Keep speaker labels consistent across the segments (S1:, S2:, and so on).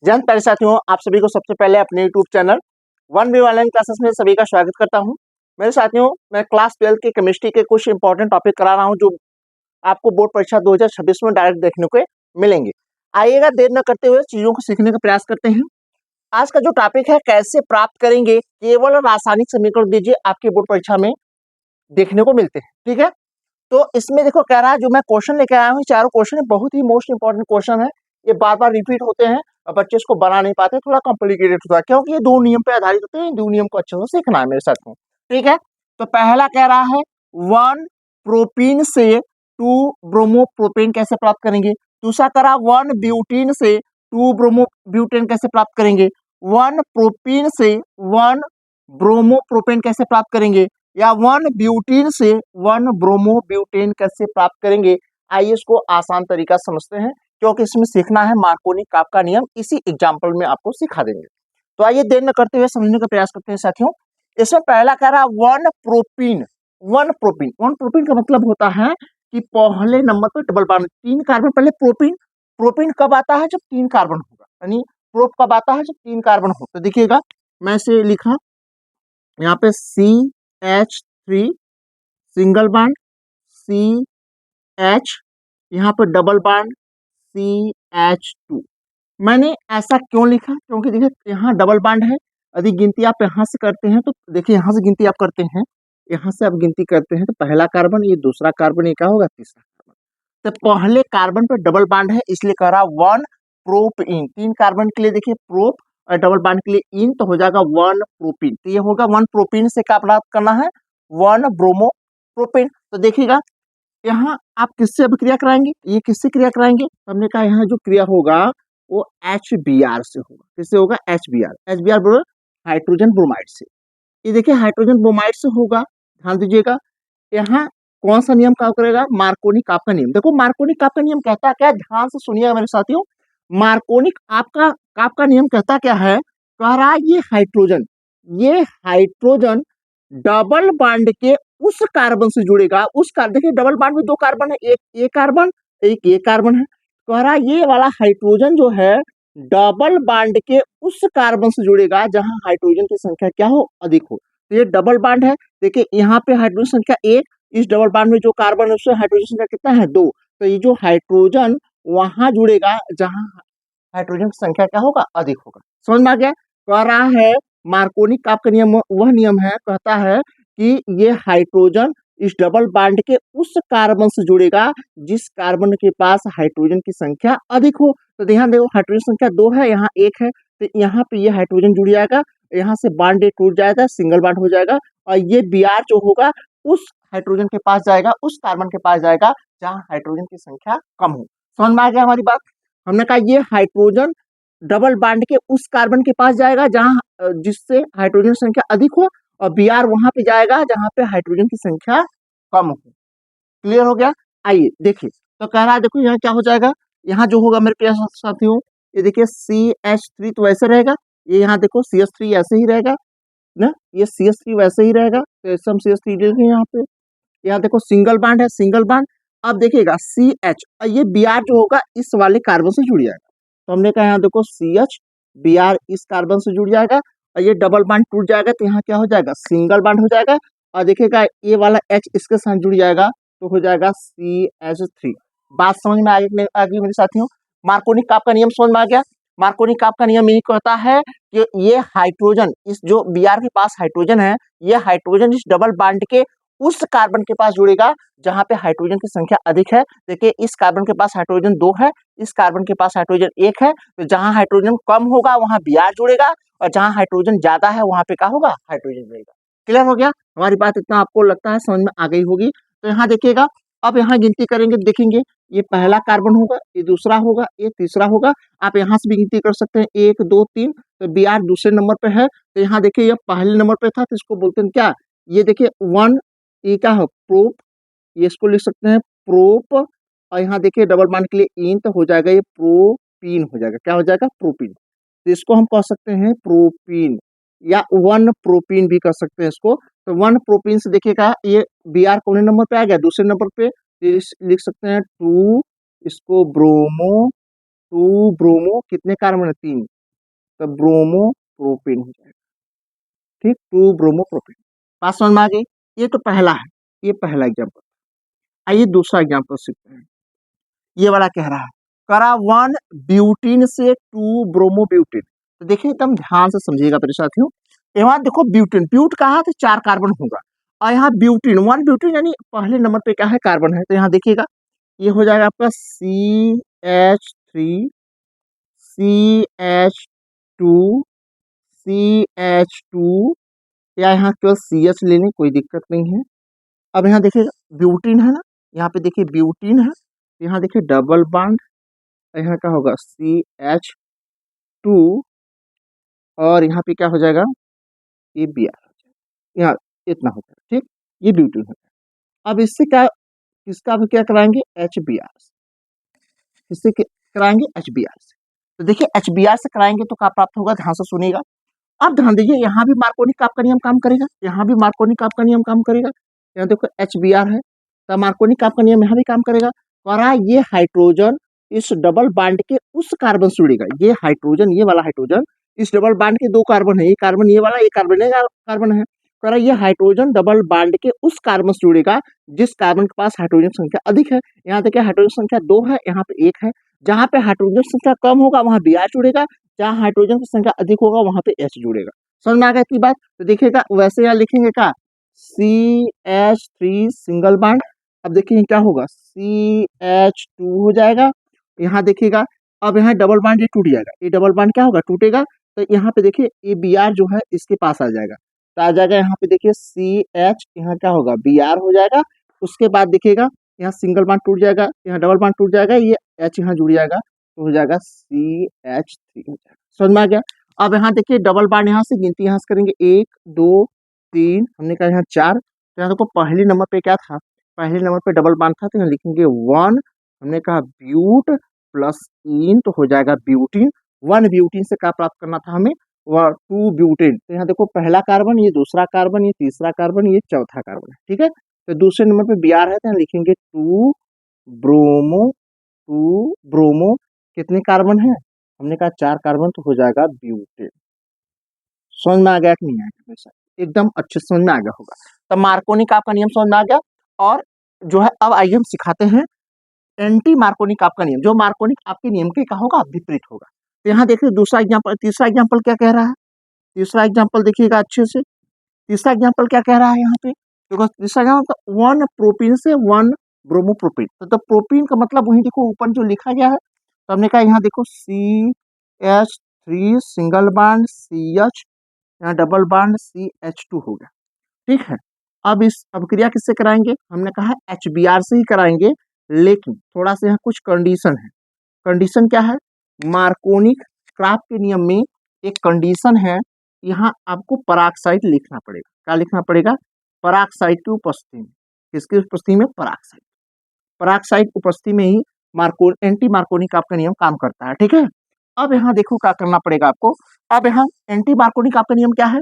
S1: जय प्यारे साथियों, आप सभी को सबसे पहले अपने YouTube channel one B online classes में सभी का स्वागत करता हूं। मेरे साथियों, मैं क्लास 12 की केमिस्ट्री के कुछ इंपॉर्टेंट टॉपिक करा रहा हूं जो आपको बोर्ड परीक्षा 2026 में डायरेक्ट देखने को मिलेंगे। आइएगा, देर न करते हुए चीजों को सीखने का प्रयास करते हैं। आज का जो टॉपिक है, कैसे प्राप्त करेंगे केवल रासायनिक समीकरण दीजिए, आपके बोर्ड परीक्षा में देखने को मिलते हैं। ठीक है, तो इसमें देखो कह रहा है, जो मैं क्वेश्चन लेके आया हूँ, चारों क्वेश्चन बहुत ही मोस्ट इंपॉर्टेंट क्वेश्चन है। ये बार बार रिपीट होते हैं और बच्चे इसको बना नहीं पाते, थोड़ा कॉम्प्लिकेटेड होता है क्योंकि ये दो नियम पे आधारित होते हैं। दो नियम को अच्छे से सीखना है मेरे साथ में। ठीक है, तो पहला कह रहा है 1 प्रोपीन से 2 ब्रोमोप्रोपेन कैसे प्राप्त करेंगे। दूसरा कह रहा 1 ब्यूटीन से 2 ब्रोमोब्यूटेन कैसे प्राप्त करेंगे। 1 प्रोपीन से 1 ब्रोमोप्रोपेन कैसे प्राप्त करेंगे, या 1 ब्यूटीन से 1 ब्रोमोब्यूटेन कैसे प्राप्त करेंगे। आइए इसको आसान तरीका समझते हैं, क्योंकि इसमें सीखना है मार्कोनी काप्का नियम, इसी एग्जाम्पल में आपको सिखा देंगे। तो आइए देर न करते हुए समझने का प्रयास करते हैं साथियों। इसमें पहला कह रहा है 1 प्रोपीन। 1 प्रोपीन, 1 प्रोपीन का मतलब होता है कि पहले नंबर पर डबल बॉन्ड, 3 कार्बन पहले प्रोपीन। प्रोपीन कब आता है, जब 3 कार्बन होगा, यानी प्रोप कब आता है, जब 3 कार्बन हो। तो देखिएगा, मैं इसे लिखा यहाँ पे CH3 सिंगल बॉन्ड, CH, यहाँ पे डबल बॉन्ड CH2। मैंने ऐसा क्यों लिखा, क्योंकि देखिए यहाँ डबल बॉन्ड है। यदि गिनती आप यहाँ से करते हैं तो देखिए, यहाँ से गिनती आप करते हैं, यहाँ से आप गिनती करते हैं तो पहला कार्बन, ये दूसरा कार्बन, ये क्या होगा, तीसरा कार्बन। तो पहले कार्बन पे डबल बॉन्ड है, इसलिए कह रहा 1 प्रोप इन। 3 कार्बन के लिए देखिए प्रोप, और डबल बॉन्ड के लिए इन, तो हो जाएगा 1 प्रोपीन। तो ये होगा 1 प्रोपीन से क्या प्राप्त करना है, 1 ब्रोमो प्रोपेन। तो देखिएगा, यहाँ आप किससे अभिक्रिया कराएंगे, ये किससे क्रिया कराएंगे। हमने कहा यहाँ जो क्रिया होगा वो HBr से होगा। किससे होगा, HBr। HBr बोलो हाइड्रोजन ब्रोमाइड से। ये देखिए हाइड्रोजन ब्रोमाइड से होगा। ध्यान दीजिएगा, यहाँ कौन सा नियम काम करेगा, मार्कोनी काप्का नियम। देखो मार्कोनी काप्का नियम कहता क्या है, ध्यान से सुनिएगा मेरे साथियों। मार्कोनी आपका काप्का नियम कहता क्या है, कह रहा है ये हाइड्रोजन डबल बॉन्ड के उस कार्बन से जुड़ेगा, उस कार्बन, देखिए डबल बॉन्ड में 2 कार्बन है, एक ये कार्बन, एक ये कार्बन है। कह रहा ये वाला हाइड्रोजन जो है डबल बॉन्ड के उस कार्बन से जुड़ेगा जहां हाइड्रोजन की संख्या क्या हो, अधिक हो। तो ये डबल बॉन्ड है, देखिए यहाँ पे हाइड्रोजन संख्या 1, इस डबल बॉन्ड में जो कार्बन है उससे हाइड्रोजन संख्या कितना है, 2। तो ये जो हाइड्रोजन वहां जुड़ेगा जहां हाइड्रोजन की संख्या क्या होगा, अधिक होगा। समझ में आ गया। कह रहा है मार्कोनी काप्का नियम वह नियम है, कहता है कि ये हाइड्रोजन इस डबल बॉन्ड के उस कार्बन से जुड़ेगा जिस कार्बन के पास हाइड्रोजन की संख्या अधिक हो। तो ध्यान देखो, हाइड्रोजन संख्या 2 है, यहाँ 1 है, तो यहाँ पे ये हाइड्रोजन जुड़ जाएगा, यहाँ से बॉन्ड टूट जाएगा, सिंगल बॉन्ड हो जाएगा, और ये Br जो होगा उस हाइड्रोजन के पास जाएगा, उस कार्बन के पास जाएगा जहाँ हाइड्रोजन की संख्या कम हो। समझ में आ गया हमारी बात। हमने कहा ये हाइड्रोजन डबल बॉन्ड के उस कार्बन के पास जाएगा जहां जिससे हाइड्रोजन संख्या अधिक हो, और Br वहां पे जाएगा जहां पे हाइड्रोजन की संख्या कम हो। क्लियर हो गया। आइए देखिए, तो कह रहा है देखो यहाँ क्या हो जाएगा, यहाँ जो होगा मेरे प्यारे साथियों, ये देखिए CH3 तो वैसे रहेगा, ये यहाँ देखो CH3 ऐसे ही रहेगा ना, ये CH3 वैसे ही रहेगा, तो ऐसे हम CH3 लेंगे यहाँ पे। यहाँ देखो सिंगल बॉन्ड है, सिंगल बॉन्ड। अब देखिएगा CH, और ये Br जो होगा इस वाले कार्बन से जुड़ जाएगा। तो हमने कहा यहाँ देखो CH, Br इस कार्बन से जुड़ जाएगा, और ये डबल बॉन्ड टूट जाएगा, तो यहाँ क्या हो जाएगा, सिंगल बॉन्ड हो जाएगा। और देखिएगा ये वाला H इसके साथ जुड़ जाएगा, तो हो जाएगा CH3। बात समझ में आ गई मेरे साथियों। मार्कोनी काप्का नियम समझ में आ गया। मार्कोनी काप्का नियम यही कहता है कि ये हाइड्रोजन, इस जो Br के पास हाइड्रोजन है, ये हाइड्रोजन इस डबल बॉन्ड के उस कार्बन के पास जुड़ेगा जहां पे हाइड्रोजन की संख्या अधिक है। देखिए इस कार्बन के पास हाइड्रोजन 2 है, इस कार्बन के पास हाइड्रोजन 1 है, तो जहां हाइड्रोजन कम होगा वहां Br जुड़ेगा, और जहां हाइड्रोजन ज्यादा है वहां पे क्या होगा, हाइड्रोजन जुड़ेगा। क्लियर हो गया हमारी बात, इतना आपको लगता है समझ में आ गई होगी। तो यहाँ देखिएगा, अब यहाँ गिनती करेंगे, देखेंगे ये पहला कार्बन होगा, ये दूसरा होगा, ये तीसरा होगा। आप यहाँ से भी गिनती कर सकते हैं, 1 2 3। तो Br दूसरे नंबर पे है, तो यहाँ देखिए ये पहले नंबर पे था, तो इसको बोलते हैं क्या, ये देखिए 1, ये क्या है, प्रोप, ये इसको लिख सकते हैं प्रोप, और यहाँ देखिए डबल बॉन्ड के लिए इन, तो हो जाएगा ये प्रोपीन हो जाएगा। क्या हो जाएगा, प्रोपीन। तो इसको हम कह सकते हैं प्रोपीन, या 1 प्रोपीन भी कर सकते हैं इसको। तो 1 प्रोपीन से देखिएगा ये Br कौन नंबर पे आ गया, दूसरे नंबर पे। लिख सकते हैं 2, इसको ब्रोमो टू ब्रोमो, कितने कार्बन है 3, तो ब्रोमो प्रोपेन हो जाएगा। ठीक, टू ब्रोमो प्रोपेन। बात समझ में आ गई। ये तो पहला है, ये पहला एग्जाम्पल। आइए दूसरा एग्जाम्पल सीखते हैं। ये वाला कह रहा है करा 1 ब्यूटीन से 2 ब्रोमो ब्यूटीन। तो देखिए एकदम ध्यान से समझिएगा मेरे साथियों। यहाँ देखो ब्यूटीन, ब्यूट कहा तो 4 कार्बन होगा, और यहाँ ब्यूटीन 1 ब्यूटीन यानी पहले नंबर पे क्या है कार्बन है, तो यहाँ देखिएगा ये हो जाएगा आपका CH3 CH2 CH2, या यहाँ केवल CH ले लें, कोई दिक्कत नहीं है। अब यहाँ देखिए ब्यूटीन है ना, यहाँ पे देखिए ब्यूटीन है, यहाँ देखिए डबल बॉन्ड, यहाँ क्या होगा CH2, और यहाँ पे क्या हो जाएगा ये Br, यहाँ इतना हो जाएगा। ठीक, ये ब्यूटीन हो जाएगा। अब इससे क्या, इसका भी क्या कराएंगे HBr, इससे कराएंगे HBr से। तो देखिए HBr से कराएंगे तो क्या प्राप्त होगा, ध्यान से सुनिएगा। अब ध्यान दीजिए यहाँ भी मार्कोनी आपका नियम काम करेगा, यहाँ भी मार्कोनी आपका नियम काम करेगा। यहाँ देखो HBr है तो मार्कोनी आपका नियम यहाँ भी काम करेगा। और ये हाइड्रोजन इस डबल बांड के उस कार्बन से जुड़ेगा, ये हाइड्रोजन, ये वाला हाइड्रोजन इस डबल बांड के 2 कार्बन है, ये कार्बन ये वाला, ये कार्बन ये कार्बन है, तो ये हाइड्रोजन डबल बांड के उस कार्बन से जुड़ेगा जिस कार्बन के पास हाइड्रोजन संख्या अधिक है। यहाँ देखिए हाइड्रोजन संख्या 2 है, यहाँ पे 1 है। जहाँ पे हाइड्रोजन संख्या कम होगा वहाँ Br जुड़ेगा, जहाँ हाइड्रोजन की संख्या अधिक होगा वहाँ पे H जुड़ेगा। समझ में आ गया इतनी बात। तो देखिएगा वैसे यहाँ लिखेंगे क्या CH3 सिंगल बॉन्ड, अब देखिए क्या होगा CH2 हो जाएगा। यहाँ देखिएगा अब यहाँ डबल बॉन्ड ये टूट जाएगा, ये डबल बॉन्ड क्या होगा टूटेगा, तो यहाँ पे देखिए ये Br जो है इसके पास आ जाएगा, तो आ जाएगा यहाँ पे देखिए CH, यहाँ क्या होगा Br हो जाएगा। उसके बाद देखिएगा यहाँ सिंगल बॉन्ड टूट जाएगा, यहाँ डबल बॉन्ड टूट जाएगा, ये H यहाँ जुड़ जाएगा, तो हो जाएगा CH3 हो जाएगा। समझ में आ गया। अब यहाँ देखिए डबल बॉन्ड यहाँ से गिनती यहाँ से करेंगे 1 2 3, हमने कहा यहाँ 4, तो यहाँ देखो पहले नंबर पे क्या था, पहले नंबर पे डबल बॉन्ड था, तो यहाँ लिखेंगे 1, हमने कहा ब्यूट प्लस इन, तो हो जाएगा ब्यूटीन। 1 ब्यूटीन से क्या प्राप्त करना था हमें, 2 ब्यूटेन, तो यहाँ देखो पहला कार्बन, ये दूसरा कार्बन, ये तीसरा कार्बन, ये चौथा कार्बन है। ठीक है, तो दूसरे नंबर पे Br है, तो यहाँ लिखेंगे 2 ब्रोमो, 2 ब्रोमो, कितने कार्बन है, हमने कहा 4 कार्बन, तो हो जाएगा ब्यूटेन। समझ में आ गया कि नहीं आया, वैसा एकदम अच्छे समझ में आ गया होगा। तो मार्कोनी का आपका नियम समझ में आ गया। और जो है अब आइए हम सिखाते हैं एंटी मार्कोनिक आपका नियम, जो मार्कोनिक आपके नियम के क्या होगा विपरीत होगा। तो यहाँ देखिए दूसरा एग्जाम्पल, तीसरा एग्जाम्पल क्या कह रहा है, तीसरा एग्जाम्पल देखिएगा अच्छे से। तीसरा एग्जाम्पल क्या कह रहा है यहाँ पे, देखो तीसरा एग्जाम्पल 1 प्रोपीन से 1 ब्रोमोप्रोपीन, तो प्रोपीन का मतलब वही देखो ऊपर जो लिखा गया है, तो हमने कहा यहाँ देखो CH3 सिंगल बॉन्ड CH, यहाँ डबल बॉन्ड CH2 हो गया। ठीक है, अब इस अभिक्रिया किससे कराएंगे, हमने कहा HBr से ही कराएंगे, लेकिन थोड़ा सा यहाँ कुछ कंडीशन है। कंडीशन क्या है, मार्कोनिक क्राफ्ट के नियम में एक कंडीशन है, यहाँ आपको पराक्साइड लिखना पड़ेगा। क्या लिखना पड़ेगा, पराक्साइड की उपस्थिति में, किसकी उपस्थिति में, पराक्साइड, पराक्साइड उपस्थिति में ही एंटी मार्कोनिक आपका नियम काम करता है। ठीक है, अब यहाँ देखो क्या करना पड़ेगा आपको। अब यहाँ एंटी मार्कोनिक आपका नियम क्या है,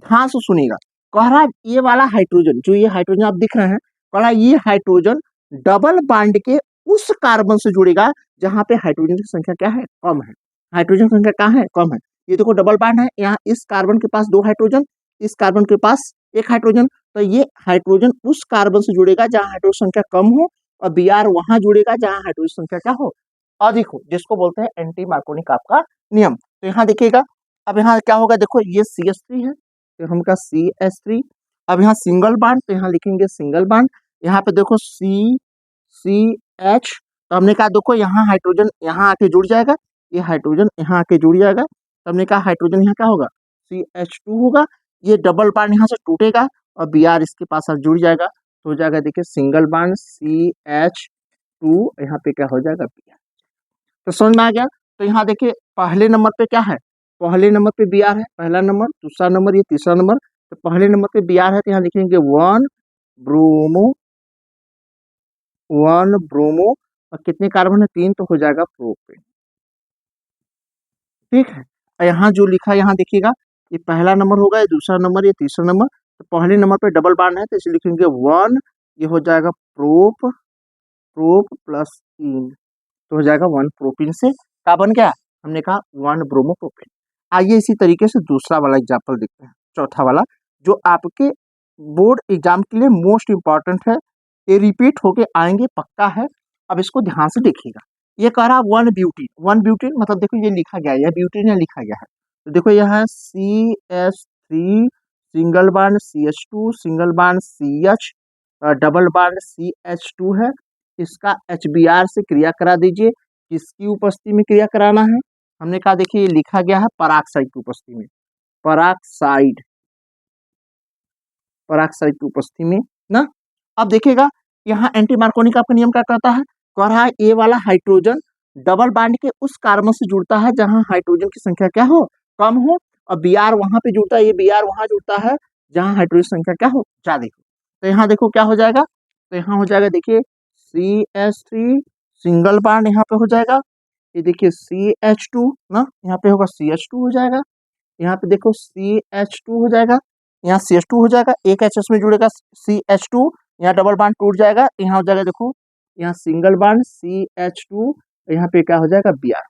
S1: ध्यान से सुनिएगा। कह रहा है ये वाला हाइड्रोजन, जो ये हाइड्रोजन आप दिख रहे हैं, कह रहा है ये हाइड्रोजन डबल बॉन्ड के उस कार्बन से जुड़ेगा जहां पे हाइड्रोजन की संख्या क्या है, कम है। हाइड्रोजन की संख्या कहाँ है, कम है। ये देखो डबल बॉन्ड है, यहाँ इस कार्बन के पास 2 हाइड्रोजन, इस कार्बन के पास 1 हाइड्रोजन, तो ये हाइड्रोजन उस कार्बन से जुड़ेगा जहां हाइड्रोजन संख्या कम हो, और Br वहां जुड़ेगा जहां हाइड्रोजन संख्या क्या हो, अधिक हो, जिसको बोलते हैं एंटी मार्कोनिक आपका नियम। तो यहाँ देखिएगा अब यहाँ क्या होगा, देखो ये CH3 है, तो हम का CH3, अब यहाँ सिंगल बॉन्ड, तो यहाँ लिखेंगे सिंगल बॉन्ड, यहाँ पे देखो CH, तो हमने कहा देखो यहाँ हाइड्रोजन यहाँ आके जुड़ जाएगा, ये हाइड्रोजन यहाँ आके जुड़ जाएगा, तो हमने कहा हाइड्रोजन यहाँ क्या होगा CH2 होगा, ये डबल बॉन्ड यहाँ से टूटेगा और Br इसके पास जुड़ जाएगा, तो हो जाएगा देखिए सिंगल बॉन्ड CH2, यहाँ पे क्या हो जाएगा Br। तो समझ में आ गया। तो यहाँ देखिए पहले नंबर पे क्या है, पहले नंबर पे Br है, पहला नंबर, दूसरा नंबर, ये तीसरा नंबर, तो पहले नंबर पे Br है, तो यहाँ लिखेंगे 1 ब्रोमो, 1 ब्रोमो, और कितने कार्बन है 3, तो हो जाएगा प्रोपेन। ठीक है, और यहाँ जो लिखा है यहाँ देखिएगा, ये पहला नंबर होगा, ये दूसरा नंबर, ये तीसरा नंबर, तो पहले नंबर पे डबल बॉन्ड है, तो इसे लिखेंगे 1, ये हो जाएगा प्रोप, प्रोप प्लस इन, तो हो जाएगा 1 प्रोपीन से क्या बन गया, हमने कहा 1 ब्रोमोप्रोपेन। आइए इसी तरीके से दूसरा वाला एग्जाम्पल देखते हैं, चौथा वाला जो आपके बोर्ड एग्जाम के लिए मोस्ट इंपॉर्टेंट है, ये रिपीट होके आएंगे पक्का है। अब इसको ध्यान से देखिएगा, ये कह रहा 1 ब्यूटीन मतलब देखो ये लिखा गया है, यह ब्यूटीन यहाँ लिखा गया है, तो देखो यह है CH3 single bond CH2 single bond CH double bond CH2 है, इसका HBr से क्रिया करा दीजिए। किसकी उपस्थिति में क्रिया कराना है, हमने कहा देखिए लिखा गया है पराक्साइड की उपस्थिति में, पराक्साइड पराक्साइड की उपस्थिति में ना। अब देखिएगा यहाँ एंटी मार्कोनी का आपका नियम क्या कहता है, कह रहा है ए वाला हाइड्रोजन डबल बॉन्ड के उस कार्बन से जुड़ता है जहां हाइड्रोजन की संख्या क्या हो, कम हो, और Br वहां पे जुड़ता है, ये Br वहां जुड़ता है जहां हाइड्रोजन संख्या क्या हो, ज्यादा हो। तो यहाँ देखो क्या हो जाएगा, तो यहाँ हो जाएगा देखिए CH3 सिंगल बॉन्ड यहाँ पे हो जाएगा, ये देखिए CH2 ना, यहाँ पे होगा CH2 हो जाएगा, यहाँ पे देखो CH2 हो जाएगा, यहाँ CH2 हो जाएगा, एक H में जुड़ेगा CH2, यहाँ डबल बॉन्ड टूट जाएगा, यहाँ हो जाएगा देखो यहाँ सिंगल बॉन्ड CH2, यहाँ पे क्या हो जाएगा Br,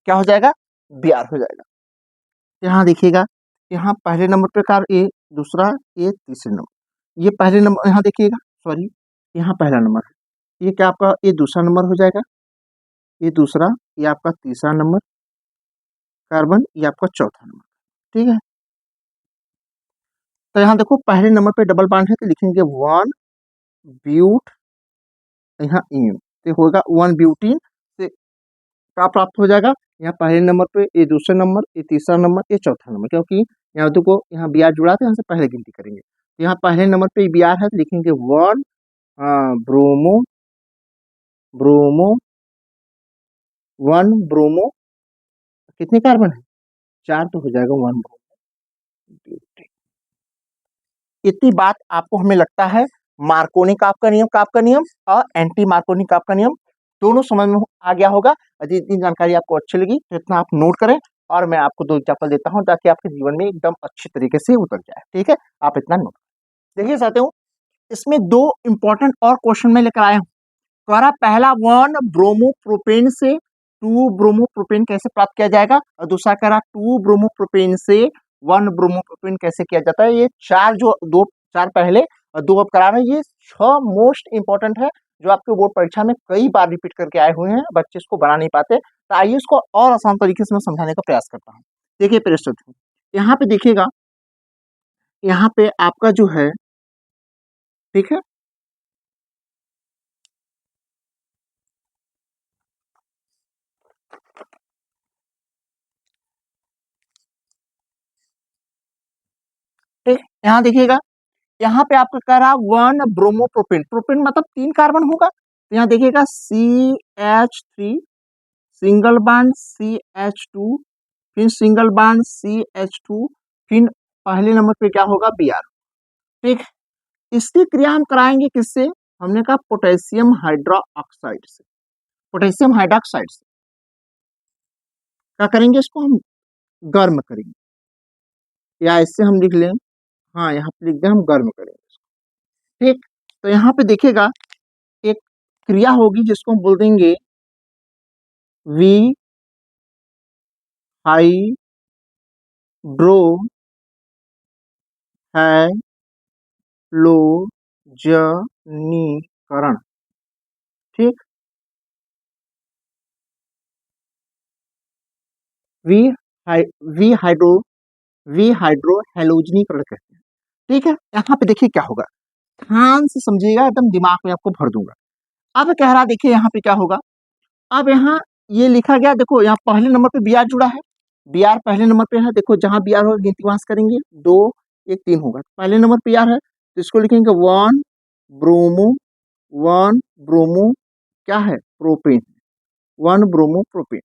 S1: क्या हो जाएगा Br हो जाएगा। यहाँ देखिएगा यहाँ पहले नंबर पे कार ए, दूसरा ए, तीसरे नंबर, ये पहले नंबर यहाँ देखिएगा, सॉरी यहाँ पहला नंबर है, ये क्या आपका ये दूसरा नंबर हो जाएगा, ये दूसरा, ये आपका तीसरा नंबर कार्बन, ये आपका चौथा नंबर, ठीक है। तो यहाँ देखो पहले नंबर पे डबल बॉन्ड है तो लिखेंगे 1 ब्यूट, यहाँ इन तो होगा 1 ब्यूटीन से क्या प्राप्त हो जाएगा, यहाँ पहले नंबर पे, ये दूसरा नंबर, ये तीसरा नंबर, ये चौथा नंबर, क्योंकि यहाँ देखो यहाँ Br जुड़ा था, यहाँ से पहले गिनती करेंगे, तो यहाँ पहले नंबर पे Br है तो लिखेंगे 1 ब्रोमो ब्रोमो 1 ब्रोमो, कितने कार्बन है 4, तो हो जाएगा 1 ब्रोमो। इतनी बात आपको हमें लगता है मार्कोनी का आपका नियम का आपका नियम और एंटी मार्कोनी का आपका नियम दोनों समझ में आ गया होगा। यदि इतनी जानकारी आपको अच्छी लगी तो इतना आप नोट करें, और मैं आपको 2 एग्जाम्पल देता हूं ताकि आपके जीवन में एकदम अच्छी तरीके से उतर जाए, ठीक है, आप इतना नोट देखिए। साथियों इसमें 2 इंपॉर्टेंट और क्वेश्चन में लेकर आया हूँ। कह पहला 1 ब्रोमोप्रोपेन से 2 ब्रोमोप्रोपेन कैसे प्राप्त किया जाएगा, और दूसरा कह रहा 2 ब्रोमोप्रोपेन से 1 ब्रोमोप्रोपेन कैसे किया जाता है। ये 4 जो 4 पहले और 2 अब करा रहे हैं, ये 6 मोस्ट इंपॉर्टेंट है जो आपके बोर्ड परीक्षा में कई बार रिपीट करके आए हुए हैं, बच्चे इसको बना नहीं पाते। तो आइए इसको और आसान तरीके से मैं समझाने का प्रयास करता हूँ। देखिए प्रिय यहाँ पे देखिएगा, यहाँ पे आपका जो है, ठीक है, ठीक, यहाँ देखिएगा, यहाँ पे आपका कह रहा 1 ब्रोमोप्रोपेन, प्रोपेन मतलब 3 कार्बन होगा, तो यहाँ देखिएगा CH3 सिंगल बॉन्ड CH2, फिर सिंगल बॉन्ड CH2, फिर पहले नंबर पे क्या होगा Br, ठीक। इसकी क्रिया हम कराएंगे किससे, हमने कहा पोटेशियम हाइड्रोक्साइड से, पोटेशियम हाइड्रोक्साइड से क्या करेंगे, इसको हम गर्म करेंगे, या इससे हम लिख लें, हाँ यहाँ पे लिख दें हम गर्म करेंगे इसको, ठीक। तो यहाँ पे देखिएगा एक क्रिया होगी जिसको हम बोल देंगे वी हाइड्रो हैलोजनीकरण, ठीक। वी हाइ वी हाइड्रो वी हाइड्रो हैलोजनीकरण कहते हैं, ठीक है। यहाँ पे देखिए क्या होगा, ध्यान से समझिएगा, एकदम दिमाग में आपको भर दूंगा। अब कह रहा देखिए यहाँ पे क्या होगा, अब यहाँ ये लिखा गया, देखो यहाँ पहले नंबर पे Br जुड़ा है, Br पहले नंबर पे है, देखो जहां Br होगा गिनती वहां से करेंगे, 2 1 3 होगा, पहले नंबर पे Br है तो इसको लिखेंगे 1 ब्रोमो 1 ब्रोमो क्या है प्रोपेन, 1 ब्रोमो प्रोपेन।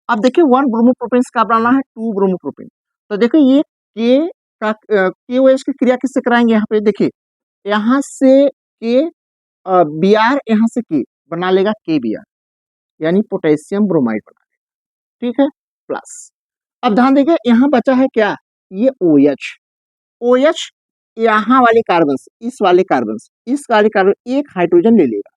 S1: अब देखिए 1 ब्रोमो प्रोपेन का बनाना है 2 ब्रोमो प्रोपेन, तो देखो ये के का KOH की क्रिया किससे कराएंगे, यहाँ पे देखिए यहाँ से के Br यहाँ से के बना लेगा KBr, यानी पोटेशियम ब्रोमाइड बना, ठीक है, प्लस। अब ध्यान देखिए यहाँ बचा है क्या, ये OH, OH यहाँ वाले कार्बन से इस वाले कार्बन से इस वाले कार्बन एक हाइड्रोजन ले लेगा,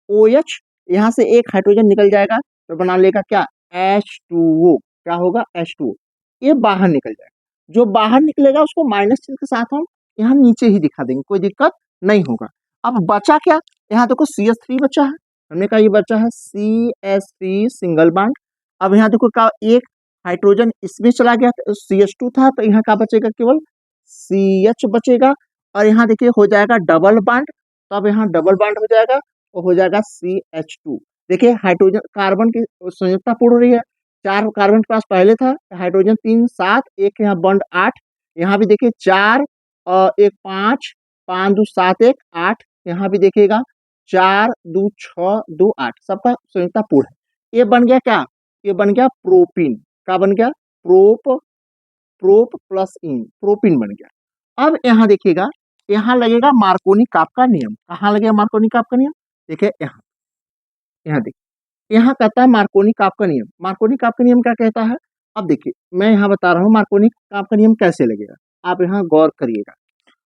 S1: OH यहाँ से एक हाइड्रोजन निकल जाएगा तो बना लेगा क्या H2O, क्या होगा H2O, ये बाहर निकल जाएगा। जो बाहर निकलेगा उसको माइनस चिन्ह के साथ हम यहाँ नीचे ही दिखा देंगे, कोई दिक्कत नहीं होगा। अब बचा क्या, यहाँ देखो CH3 बचा है, हमने कहा ये बचा है CH3 सिंगल बॉन्ड। अब यहाँ देखो का एक हाइड्रोजन इसमें चला गया, CH2 था, तो यहाँ क्या बचेगा, केवल CH बचेगा। और यहाँ देखिए हो जाएगा डबल बॉन्ड, तो अब यहाँ डबल बॉन्ड हो जाएगा और हो जाएगा CH2। देखिए हाइड्रोजन कार्बन की संयुक्ता पूर्ण हो रही है, 4 कार्बन के पास पहले था, हाइड्रोजन 3 7, एक यहाँ बॉन्ड 8, यहाँ भी देखिए 4 और एक 5, 5 2 7 1 8, यहाँ भी देखिएगा 4 2 6 2 8, सबका संयुक्ता पूर्ण है। ये बन गया क्या, ये बन गया प्रोपीन। क्या बन गया, प्रोप, प्रोप प्लस इन, प्रोपीन बन गया। अब यहाँ देखिएगा, यहाँ लगेगा मार्कोनी काप का नियम। कहाँ लगेगा मार्कोनी काप का नियम, देखिए यहाँ, यहाँ देखिए, यहाँ कहता है मार्कोनी काप का नियम। मार्कोनी काप का नियम क्या कहता है, अब देखिए मैं यहाँ बता रहा हूँ मार्कोनी काप का नियम कैसे लगेगा, आप यहाँ गौर करिएगा।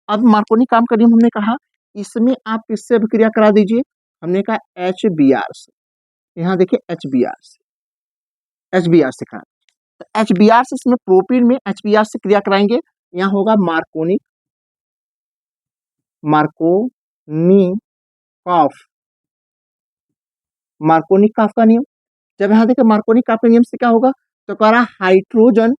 S1: अब मार्कोनी काप का नियम हमने कहा, इसमें आप किससे अभिक्रिया करा दीजिए, हमने कहा HBr से। यहाँ देखिए HBr से, HBr से करा, तो HBr से इसमें प्रोपीन में HBr से क्रिया कराएंगे, यहाँ होगा मार्कोनी, मार्कोनी काफ, मार्कोनी काफ का नियम। जब यहाँ देखिए मार्कोनी काफ के नियम से क्या होगा, तो कह रहा हाइड्रोजन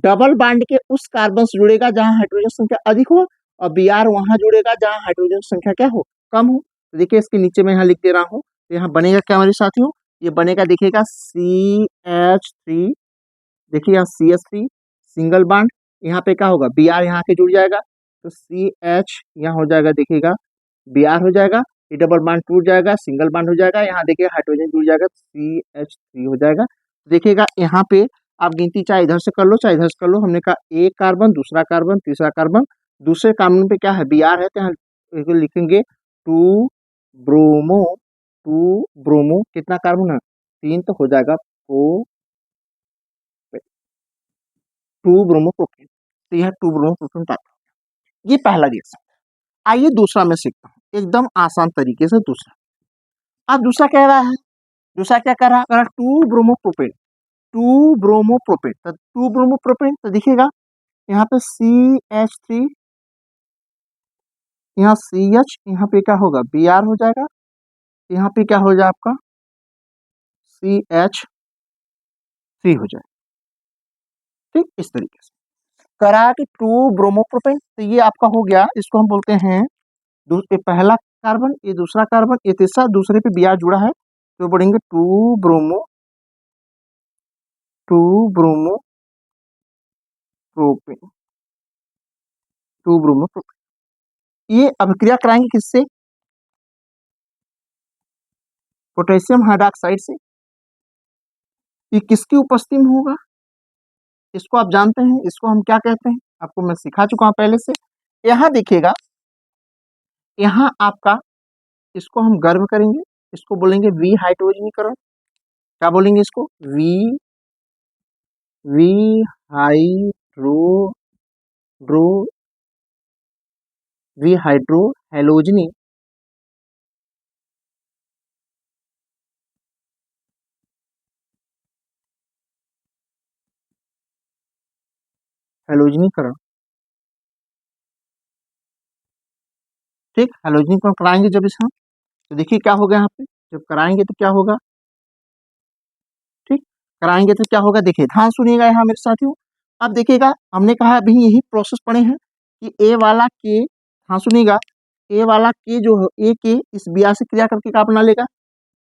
S1: डबल बॉन्ड के उस कार्बन से जुड़ेगा जहां हाइड्रोजन संख्या अधिक हो, और Br वहां जुड़ेगा जहां हाइड्रोजन संख्या क्या हो, कम हो। तो देखिए इसके नीचे मैं यहाँ लिख दे रहा हूँ, तो यहाँ बनेगा क्या हमारे साथियों, ये बनेगा देखिएगा CH3, देखिए यहाँ CH3 सिंगल बॉन्ड, यहाँ पे क्या होगा Br यहाँ के जुड़ जाएगा, तो CH यहाँ हो जाएगा देखिएगा Br हो जाएगा, ये डबल बॉन्ड टूट जाएगा, सिंगल बॉन्ड हो जाएगा, यहाँ देखिए हाइड्रोजन जुड़ जाएगा, CH3 हो जाएगा। देखिएगा यहाँ पे आप गिनती चाहे इधर से कर लो चाहे इधर से कर लो, हमने कहा एक कार्बन, दूसरा कार्बन, तीसरा कार्बन, दूसरे कार्बन पे क्या है Br है, तो यहाँ लिखेंगे 2 ब्रोमो, 2 ब्रोमो, कितना कार्बन है 3, तो हो जाएगा 2 ब्रोमो प्रोपेन, तो यह 2 ब्रोमो प्रोपेन प्राप्त हो। ये पहला रिएक्शन। आइए दूसरा मैं सीखता हूँ एकदम आसान तरीके से दूसरा। अब दूसरा कह रहा है, दूसरा क्या कर रहा है, 2 ब्रोमोप्रोपेन, 2 ब्रोमोप्रोपेन, तो 2 ब्रोमोप्रोपेन, तो दिखेगा यहाँ पे CH3, यहाँ CH, यहाँ पे क्या होगा Br हो जाएगा, यहाँ पे क्या हो जाएगा आपका CH3 हो जाएगा। ठीक, इस तरीके से करा कि 2 ब्रोमोप्रोपेन, तो ये आपका हो गया, इसको हम बोलते हैं पहला कार्बन, ये दूसरा कार्बन, ये तीसरा, दूसरे पे Br जुड़ा है, तो बढ़ेंगे 2 bromo, 2 bromo propane, 2 bromo propane. ये अभिक्रिया कराएंगे किससे, पोटेशियम हाइड्रोक्साइड से। ये किसकी उपस्थिति में होगा, इसको आप जानते हैं, इसको हम क्या कहते हैं, आपको मैं सिखा चुका हूं पहले से। यहाँ देखिएगा, यहाँ आपका, इसको हम गर्म करेंगे, इसको बोलेंगे वी हाइड्रोजनीकरण। क्या बोलेंगे इसको, वी, वी हाइड्रो, ड्रो, वी हाइड्रो हेलोजनी, हेलोजनीकरण। ठीक, हेलोजनीकरण कराएंगे जब इसे हम, तो देखिए क्या होगा यहाँ पे, जब कराएंगे तो क्या होगा, ठीक, कराएंगे तो क्या होगा, देखिए ध्यान सुनिएगा यहाँ मेरे साथियों। अब देखिएगा हमने कहा अभी यही प्रोसेस पढ़े हैं कि ए वाला के, हाँ सुनिएगा, ए वाला के जो है, ए के इस Br से क्रिया करके क्या बना लेगा,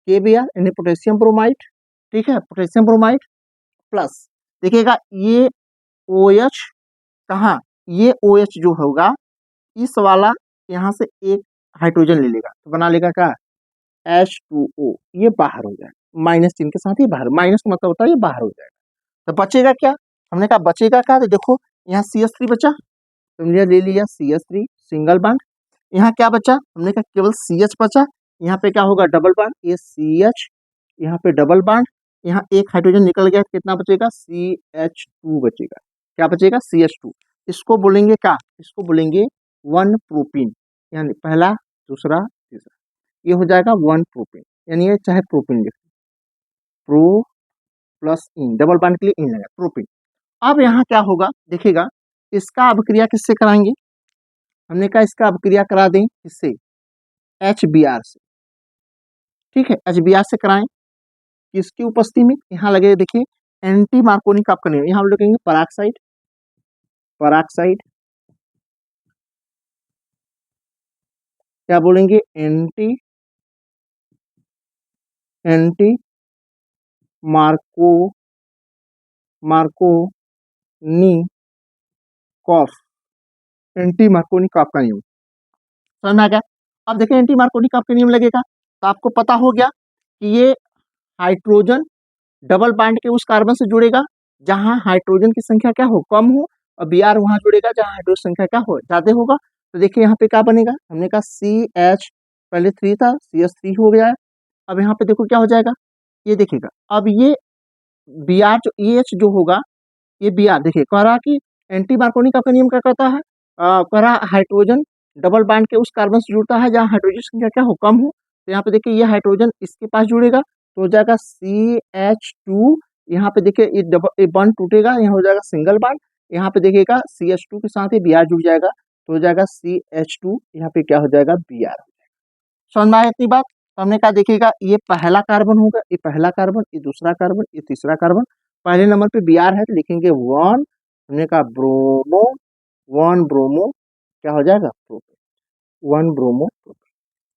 S1: KBr यानी पोटेशियम ब्रोमाइड। ठीक है, पोटेशियम ब्रोमाइड प्लस, देखिएगा ये OH, कहाँ, ये OH जो होगा इस वाला, यहाँ से एक हाइड्रोजन ले लेगा, तो बना लेगा क्या H2O, ये बाहर हो जाएगा, माइनस चिन्ह के साथ ही बाहर, माइनस का मतलब होता है ये बाहर हो जाएगा। तो बचेगा क्या, हमने कहा बचेगा क्या, तो देखो यहाँ CH3 बचा, तो हमने ले लिया CH3 सिंगल बॉन्ड। यहाँ क्या बचा, हमने कहा केवल CH बचा, यहाँ पे क्या होगा डबल बॉन्ड, ये CH, यहाँ पे डबल बॉन्ड, यहाँ एक हाइड्रोजन निकल गया, कितना बचेगा CH2 बचेगा। क्या बचेगा CH2, इसको बोलेंगे क्या, इसको बोलेंगे 1 प्रोपीन, यानी पहला दूसरा तीसरा, ये हो जाएगा 1 प्रोपीन, यानी ये चाहे प्रोपीन लिख, प्रो प्लस इन, डबल बॉन्ड के लिए इन लगेगा, प्रोपिन। अब यहाँ क्या होगा देखिएगा, इसका अभिक्रिया किससे कराएंगे, हमने कहा इसका अभिक्रिया करा दें किससे, HBr से, ठीक है, HBr से कराएं, किसकी उपस्थिति में, यहाँ लगे देखिए एंटी मार्कोनिक आपका नहीं, यहाँ हम लोग कहेंगे पराक्साइड, पराक्साइड क्या बोलेंगे, anti anti Marco Markovnikov, anti Markovnikov का नियम समझ में आ गया। अब देखिए एंटी मार्कोनिकॉफ का नियम लगेगा तो आपको पता हो गया कि ये हाइड्रोजन डबल बॉन्ड के उस कार्बन से जुड़ेगा जहां हाइड्रोजन की संख्या क्या हो, कम हो, और Br वहां जुड़ेगा जहां हाइड्रोजन संख्या क्या हो, ज्यादा होगा। तो देखिए यहाँ पे क्या बनेगा, हमने कहा CH पहले 3 था, CH3 हो गया है। अब यहाँ पे देखो क्या हो जाएगा, ये देखिएगा, अब ये Br जो EH जो होगा, ये Br देखिए कह रहा कि एंटी मार्कोनिक का नियम क्या कहता है, कह रहा हाइड्रोजन डबल बॉन्ड के उस कार्बन से जुड़ता है जहाँ हाइड्रोजन संख्या क्या हो, कम हो। तो यहाँ पे देखिए ये हाइड्रोजन इसके पास जुड़ेगा तो हो जाएगा CH2, यहाँ पे देखिए ये बॉन्ड टूटेगा, यहाँ हो जाएगा सिंगल बॉन्ड, यहाँ पे देखिएगा CH2 के साथ ही Br जुड़ जाएगा तो हो जाएगा CH2, यहाँ पे क्या हो जाएगा Br। समझ में आया इतनी बात। तो हमने कहा देखिएगा ये पहला कार्बन होगा, ये पहला कार्बन, ये दूसरा कार्बन, ये तीसरा कार्बन, पहले नंबर पे Br है तो लिखेंगे 1, हमने कहा ब्रोमो, 1 ब्रोमो क्या हो जाएगा, प्रोपेन, 1 ब्रोमो प्रोपेन।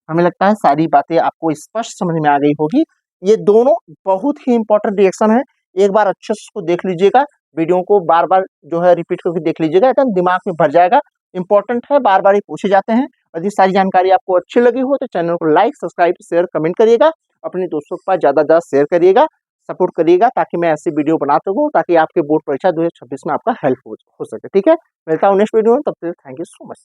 S1: हमें लगता है सारी बातें आपको स्पष्ट समझ में आ गई होगी। ये दोनों बहुत ही इंपॉर्टेंट रिएक्शन है, एक बार अच्छे से उसको देख लीजिएगा, वीडियो को बार बार जो है रिपीट करके देख लीजिएगा, एकदम दिमाग में भर जाएगा, इंपॉर्टेंट है, बार बार ये पूछे जाते हैं। यदि सारी जानकारी आपको अच्छी लगी हो तो चैनल को लाइक, सब्सक्राइब, शेयर, कमेंट करिएगा, अपने दोस्तों के पास ज़्यादा ज़्यादा शेयर करिएगा, सपोर्ट करिएगा ताकि मैं ऐसी वीडियो बना सकूँ, ताकि आपके बोर्ड परीक्षा 2026 में आपका हेल्प हो सके। ठीक है, मिलता हूँ नेक्स्ट वीडियो में, तब तक थैंक यू सो मच।